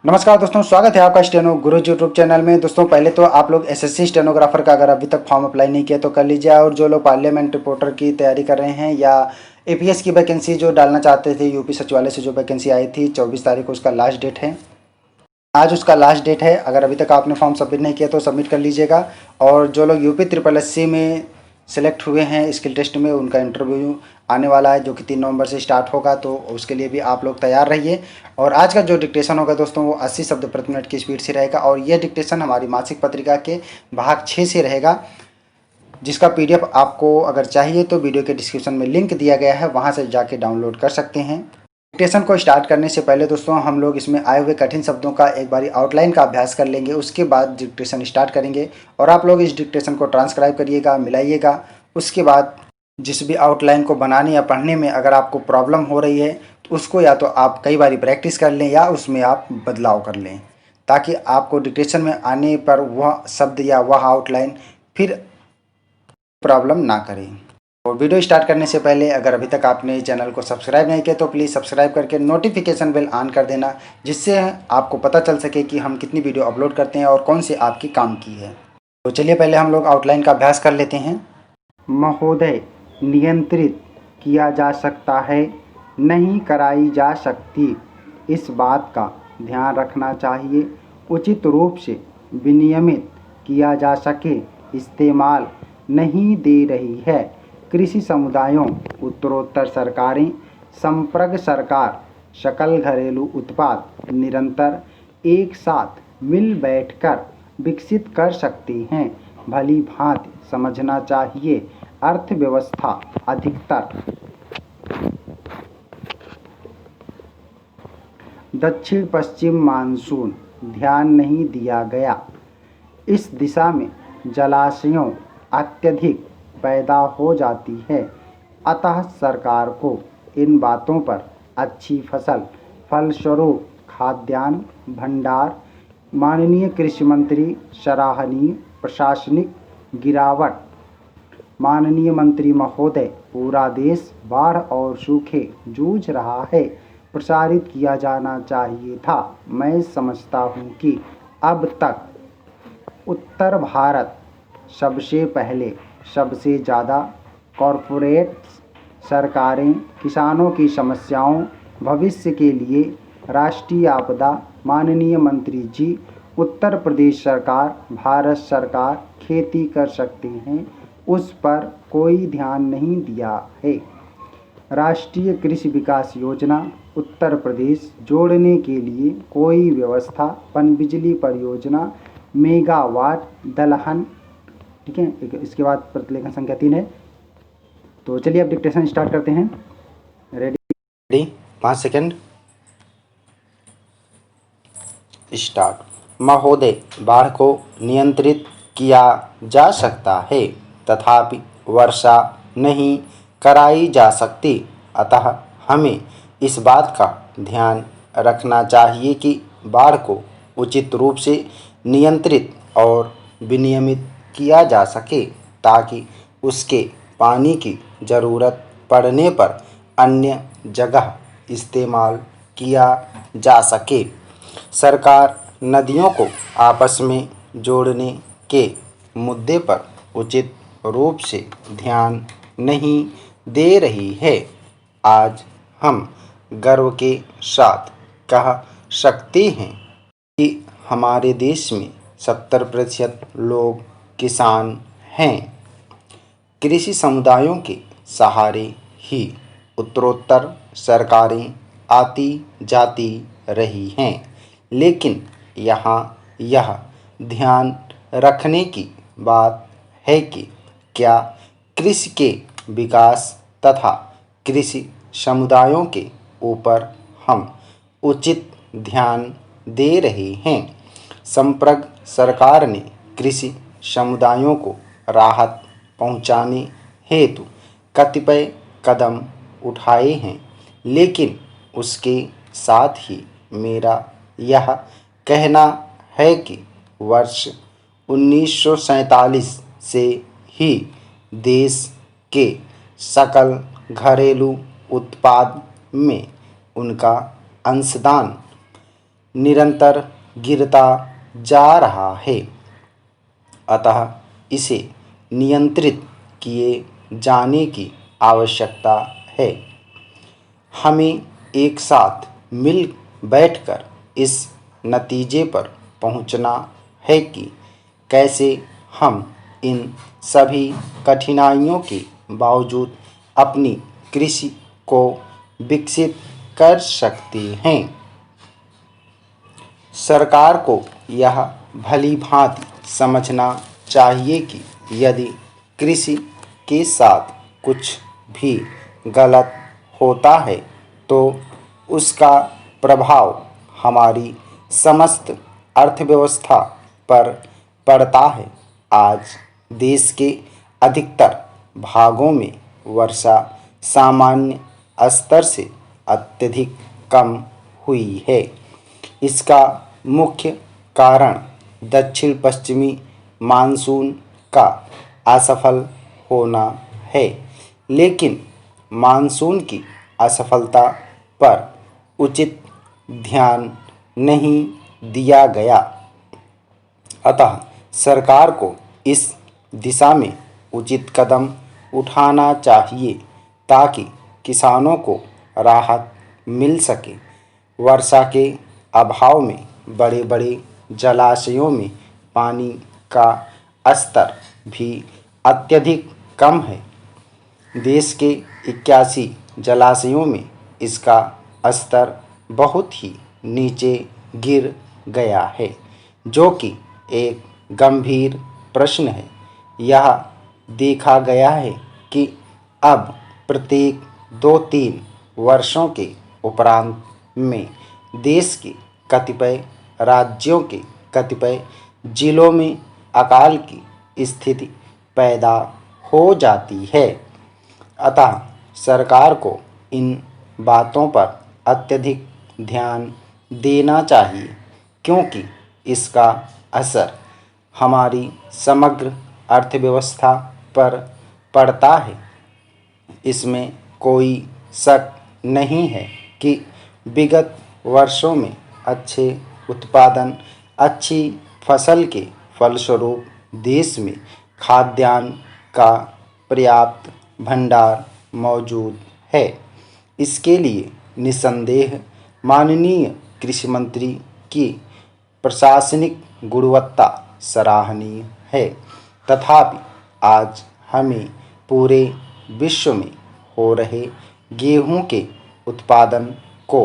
नमस्कार दोस्तों, स्वागत है आपका स्टेनो गुरुजी यूट्यूब चैनल में। दोस्तों पहले तो आप लोग एसएससी स्टेनोग्राफर का अगर अभी तक फॉर्म अप्लाई नहीं किया तो कर लीजिए। और जो लोग पार्लियामेंट रिपोर्टर की तैयारी कर रहे हैं या एपीएस की वैकेंसी जो डालना चाहते थे, यूपी सचिवालय से जो वैकेंसी आई थी 24 तारीख को, उसका लास्ट डेट है। आज उसका लास्ट डेट है। अगर अभी तक आपने फॉर्म सबमिट नहीं किया तो सबमिट कर लीजिएगा। और जो लोग यूपी ट्रिपल एससी में सेलेक्ट हुए हैं स्किल टेस्ट में, उनका इंटरव्यू आने वाला है जो कि 3 नवंबर से स्टार्ट होगा, तो उसके लिए भी आप लोग तैयार रहिए। और आज का जो डिक्टेशन होगा दोस्तों वो 80 शब्द प्रति मिनट की स्पीड से रहेगा। और ये डिक्टेशन हमारी मासिक पत्रिका के भाग 6 से रहेगा, जिसका पीडीएफ आपको अगर चाहिए तो वीडियो के डिस्क्रिप्शन में लिंक दिया गया है, वहाँ से जाके डाउनलोड कर सकते हैं। डिक्टेशन को स्टार्ट करने से पहले दोस्तों हम लोग इसमें आए हुए कठिन शब्दों का एक बारी आउटलाइन का अभ्यास कर लेंगे, उसके बाद डिक्टेशन स्टार्ट करेंगे। और आप लोग इस डिक्टेशन को ट्रांसक्राइब करिएगा, मिलाइएगा। उसके बाद जिस भी आउटलाइन को बनाने या पढ़ने में अगर आपको प्रॉब्लम हो रही है तो उसको या तो आप कई बारी प्रैक्टिस कर लें या उसमें आप बदलाव कर लें, ताकि आपको डिक्टेशन में आने पर वह शब्द या वह आउटलाइन फिर प्रॉब्लम ना करें। और वीडियो स्टार्ट करने से पहले अगर अभी तक आपने चैनल को सब्सक्राइब नहीं किया तो प्लीज़ सब्सक्राइब करके नोटिफिकेशन बेल ऑन कर देना, जिससे आपको पता चल सके कि हम कितनी वीडियो अपलोड करते हैं और कौन सी आपकी काम की है। तो चलिए पहले हम लोग आउटलाइन का अभ्यास कर लेते हैं। महोदय, नियंत्रित किया जा सकता है, नहीं कराई जा सकती, इस बात का ध्यान रखना चाहिए। उचित रूप से विनियमित किया जा सके, इस्तेमाल नहीं दे रही है। कृषि समुदायों, उत्तरोत्तर सरकारें, संप्रग सरकार, सकल घरेलू उत्पाद निरंतर एक साथ मिल बैठकर विकसित कर सकती हैं। भली भांति समझना चाहिए, अर्थव्यवस्था अधिकतर दक्षिण पश्चिम मानसून ध्यान नहीं दिया गया। इस दिशा में जलाशयों अत्यधिक पैदा हो जाती है, अतः सरकार को इन बातों पर अच्छी फसल, फलस्वरूप खाद्यान्न भंडार, माननीय कृषि मंत्री सराहनीय प्रशासनिक गिरावट। माननीय मंत्री महोदय, पूरा देश बाढ़ और सूखे जूझ रहा है, प्रसारित किया जाना चाहिए था। मैं समझता हूँ कि अब तक उत्तर भारत सबसे पहले सबसे ज़्यादा कॉरपोरेट सरकारें किसानों की समस्याओं भविष्य के लिए राष्ट्रीय आपदा। माननीय मंत्री जी, उत्तर प्रदेश सरकार, भारत सरकार खेती कर सकते हैं, उस पर कोई ध्यान नहीं दिया है। राष्ट्रीय कृषि विकास योजना उत्तर प्रदेश जोड़ने के लिए कोई व्यवस्था, पनबिजली परियोजना, मेगावाट दलहन, ठीक है। इसके बाद प्रतिलेखन संख्या 3 है। तो चलिए अब डिक्टेशन स्टार्ट करते हैं। Ready 5 second start. महोदय, बाढ़ को नियंत्रित किया जा सकता है, तथापि वर्षा नहीं कराई जा सकती, अतः हमें इस बात का ध्यान रखना चाहिए कि बाढ़ को उचित रूप से नियंत्रित और विनियमित किया जा सके, ताकि उसके पानी की ज़रूरत पड़ने पर अन्य जगह इस्तेमाल किया जा सके। सरकार नदियों को आपस में जोड़ने के मुद्दे पर उचित रूप से ध्यान नहीं दे रही है। आज हम गर्व के साथ कह सकते हैं कि हमारे देश में 70% लोग किसान हैं। कृषि समुदायों के सहारे ही उत्तरोत्तर सरकारें आती जाती रही हैं, लेकिन यहाँ यह ध्यान रखने की बात है कि क्या कृषि के विकास तथा कृषि समुदायों के ऊपर हम उचित ध्यान दे रहे हैं। संप्रग सरकार ने कृषि समुदायों को राहत पहुंचाने हेतु कतिपय कदम उठाए हैं, लेकिन उसके साथ ही मेरा यह कहना है कि वर्ष 1947 से ही देश के सकल घरेलू उत्पाद में उनका अंशदान निरंतर गिरता जा रहा है। अतः इसे नियंत्रित किए जाने की आवश्यकता है। हमें एक साथ मिल बैठकर इस नतीजे पर पहुंचना है कि कैसे हम इन सभी कठिनाइयों के बावजूद अपनी कृषि को विकसित कर सकते हैं। सरकार को यह भली भांति समझना चाहिए कि यदि कृषि के साथ कुछ भी गलत होता है तो उसका प्रभाव हमारी समस्त अर्थव्यवस्था पर पड़ता है। आज देश के अधिकतर भागों में वर्षा सामान्य स्तर से अत्यधिक कम हुई है। इसका मुख्य कारण दक्षिण पश्चिमी मानसून का असफल होना है, लेकिन मानसून की असफलता पर उचित ध्यान नहीं दिया गया। अतः सरकार को इस दिशा में उचित कदम उठाना चाहिए ताकि किसानों को राहत मिल सके। वर्षा के अभाव में बड़े बड़े जलाशयों में पानी का स्तर भी अत्यधिक कम है। देश के 81 जलाशयों में इसका स्तर बहुत ही नीचे गिर गया है, जो कि एक गंभीर प्रश्न है। यह देखा गया है कि अब प्रत्येक 2-3 वर्षों के उपरांत में देश के कतिपय राज्यों के कतिपय जिलों में अकाल की स्थिति पैदा हो जाती है। अतः सरकार को इन बातों पर अत्यधिक ध्यान देना चाहिए, क्योंकि इसका असर हमारी समग्र अर्थव्यवस्था पर पड़ता है। इसमें कोई शक नहीं है कि विगत वर्षों में अच्छे उत्पादन, अच्छी फसल के फलस्वरूप देश में खाद्यान्न का पर्याप्त भंडार मौजूद है। इसके लिए निस्संदेह माननीय कृषि मंत्री की प्रशासनिक गुणवत्ता सराहनीय है। तथापि आज हमें पूरे विश्व में हो रहे गेहूं के उत्पादन को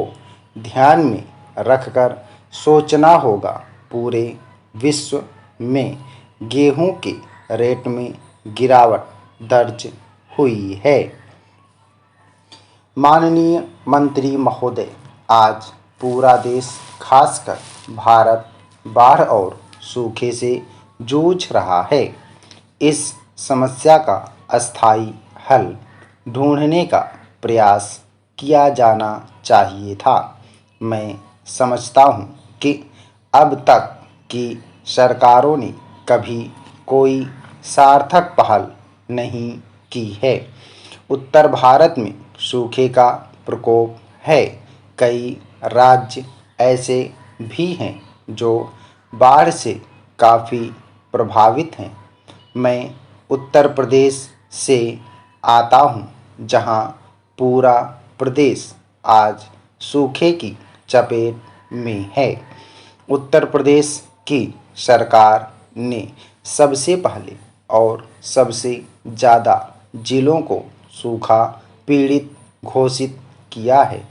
ध्यान में रखकर सोचना होगा। पूरे विश्व में गेहूं के रेट में गिरावट दर्ज हुई है। माननीय मंत्री महोदय, आज पूरा देश, खासकर भारत, बाढ़ और सूखे से जूझ रहा है। इस समस्या का अस्थायी हल ढूंढने का प्रयास किया जाना चाहिए था। मैं समझता हूँ कि अब तक की सरकारों ने कभी कोई सार्थक पहल नहीं की है। उत्तर भारत में सूखे का प्रकोप है। कई राज्य ऐसे भी हैं जो बाढ़ से काफ़ी प्रभावित हैं। मैं उत्तर प्रदेश से आता हूँ, जहाँ पूरा प्रदेश आज सूखे की चपेट में है। उत्तर प्रदेश की सरकार ने सबसे पहले और सबसे ज़्यादा जिलों को सूखा पीड़ित घोषित किया है।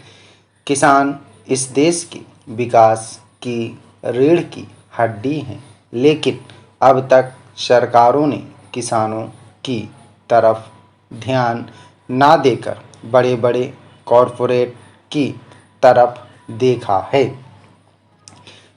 किसान इस देश के विकास की रीढ़ की हड्डी हैं, लेकिन अब तक सरकारों ने किसानों की तरफ ध्यान ना देकर बड़े बड़े कॉरपोरेट की तरफ देखा है।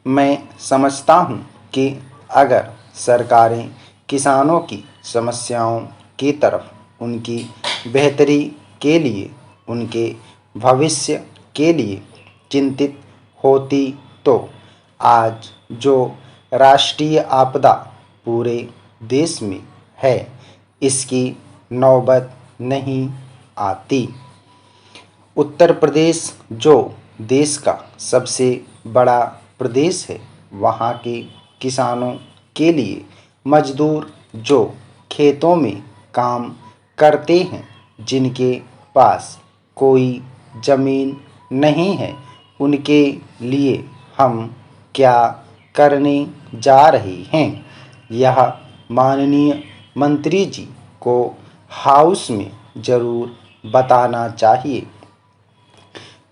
मैं समझता हूँ कि अगर सरकारें किसानों की समस्याओं की तरफ, उनकी बेहतरी के लिए, उनके भविष्य के लिए चिंतित होती तो आज जो राष्ट्रीय आपदा पूरे देश में है, इसकी नौबत नहीं आती। उत्तर प्रदेश जो देश का सबसे बड़ा प्रदेश है वहाँ के किसानों के लिए मजदूर जो खेतों में काम करते हैं, जिनके पास कोई ज़मीन नहीं है, उनके लिए हम क्या करने जा रहे हैं, यह माननीय मंत्री जी को हाउस में ज़रूर बताना चाहिए।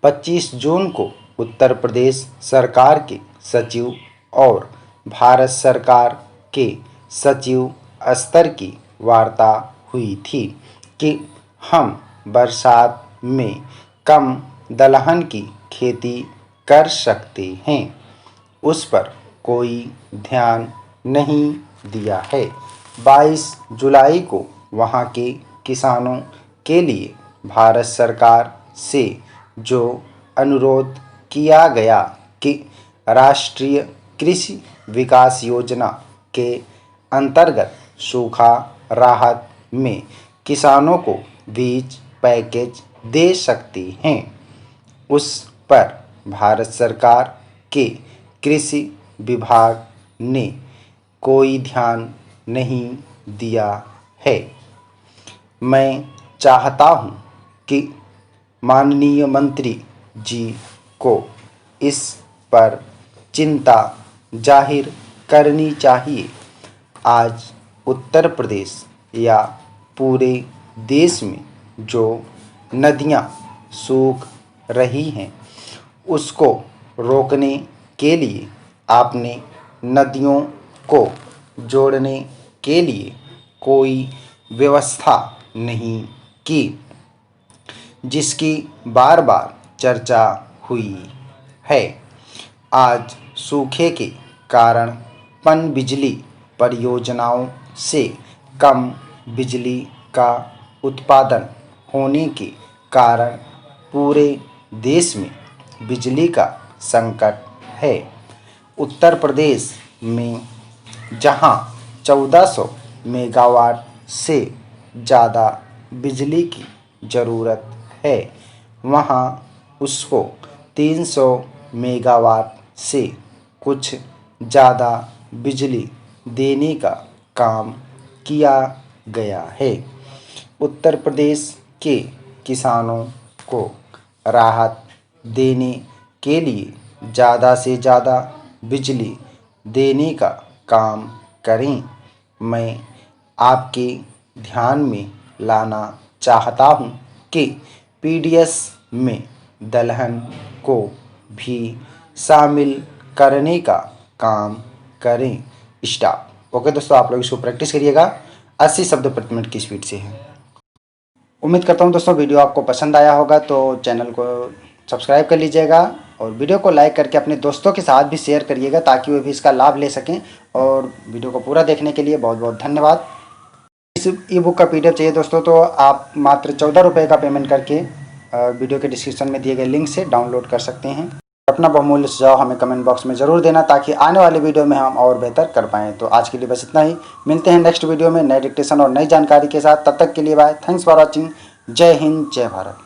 25 जून को उत्तर प्रदेश सरकार के सचिव और भारत सरकार के सचिव स्तर की वार्ता हुई थी कि हम बरसात में कम दलहन की खेती कर सकते हैं। उस पर कोई ध्यान नहीं दिया है। 22 जुलाई को वहाँ के किसानों के लिए भारत सरकार से जो अनुरोध किया गया कि राष्ट्रीय कृषि विकास योजना के अंतर्गत सूखा राहत में किसानों को बीज पैकेज दे सकते हैं, उस पर भारत सरकार के कृषि विभाग ने कोई ध्यान नहीं दिया है। मैं चाहता हूँ कि माननीय मंत्री जी को इस पर चिंता जाहिर करनी चाहिए। आज उत्तर प्रदेश या पूरे देश में जो नदियाँ सूख रही हैं, उसको रोकने के लिए आपने नदियों को जोड़ने के लिए कोई व्यवस्था नहीं की, जिसकी बार बार चर्चा हुई है। आज सूखे के कारण पनबिजली परियोजनाओं से कम बिजली का उत्पादन होने के कारण पूरे देश में बिजली का संकट है। उत्तर प्रदेश में जहां 1400 मेगावाट से ज़्यादा बिजली की ज़रूरत है, वहां उसको 300 मेगावाट से कुछ ज़्यादा बिजली देने का काम किया गया है। उत्तर प्रदेश के किसानों को राहत देने के लिए ज़्यादा से ज़्यादा बिजली देने का काम करें। मैं आपके ध्यान में लाना चाहता हूँ कि पीडीएस में दलहन को भी शामिल करने का काम करें। स्टॉप। ओके दोस्तों, आप लोग इसको प्रैक्टिस करिएगा। 80 शब्द प्रति मिनट की स्पीड से है। उम्मीद करता हूँ दोस्तों वीडियो आपको पसंद आया होगा, तो चैनल को सब्सक्राइब कर लीजिएगा और वीडियो को लाइक करके अपने दोस्तों के साथ भी शेयर करिएगा ताकि वे भी इसका लाभ ले सकें। और वीडियो को पूरा देखने के लिए बहुत बहुत धन्यवाद। इस ई बुक का PDF चाहिए दोस्तों, तो आप मात्र 14 रुपये का पेमेंट करके वीडियो के डिस्क्रिप्शन में दिए गए लिंक से डाउनलोड कर सकते हैं। अपना बहुमूल्य सुझाव हमें कमेंट बॉक्स में ज़रूर देना ताकि आने वाले वीडियो में हम और बेहतर कर पाएँ। तो आज के लिए बस इतना ही। मिलते हैं नेक्स्ट वीडियो में नए डिक्टेशन और नई जानकारी के साथ। तब तक के लिए बाय। Thanks for watching. जय हिंद, जय भारत।